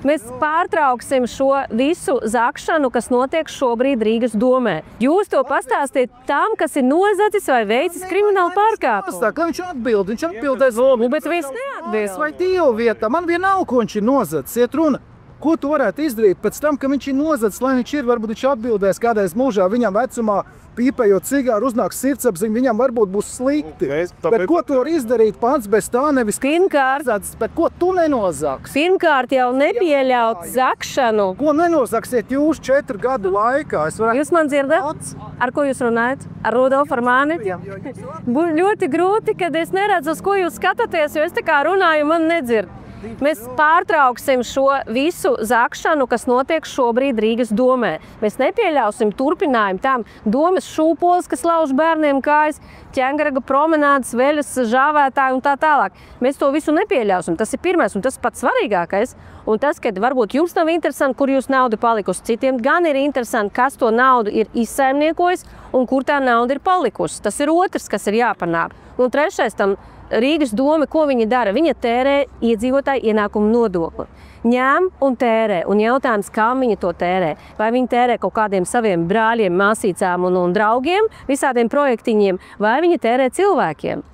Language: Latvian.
Mēs pārtrauksim šo visu zakšanu, kas notiek šobrīd Rīgas domē. Jūs to pastāstiet tam, kas ir nozacis vai veicis kriminālu pārkāpumu. Viņš atbildēs. Bet viņš neatbild. Vai Dievu vietā? Man vienalga, ko viņš ir nozacis. Iet runa. Ko tu varētu izdarīt pēc tam, ka viņš ir nozacis, lai viņš ir, varbūt viņš atbildēs kādreiz mūžā, viņam vecumā pīpējot cigāru, uznāks sirdsapziņa, viņam varbūt būs slikti. Bet ko tu var izdarīt pats bez tā, nevis bet ko tu nenozaks? Pirmkārt jau nepieļaut zakšanu. Ko nenozaksiet jūs 4 gadu laikā? Jūs man dzirdat? Ar ko jūs runājat? Ar Rudolfu, ar mani? Būs ļoti grūti, kad es neredzu, uz ko jūs skatāties, jo es tā kā runāju, man nedzird. Mēs pārtrauksim šo visu zakšanu, kas notiek šobrīd Rīgas domē. Mēs nepieļausim turpinājumu tam domas šūpoles, kas lauž bērniem kājas, ķengaraga promenādes, veļas žāvētāji un tā tālāk. Mēs to visu nepieļausim. Tas ir pirmais un tas pats svarīgākais. Un tas, ka varbūt jums nav interesanti, kur jūs naudu palikusi. Citiem gan ir interesanti, kas to naudu ir izsaimniekojis un kur tā nauda ir palikusi. Tas ir otrs, kas ir jāpanāk. Un trešais tam Rīgas doma, ko viņa dara? Viņa tērē iedzīvotāju ienākumu nodokli. Ņem un tērē. Un jautājums, kā viņa to tērē? Vai viņa tērē kaut kādiem saviem brāļiem, māsīcām un draugiem, visādiem projektiņiem, vai viņa tērē cilvēkiem?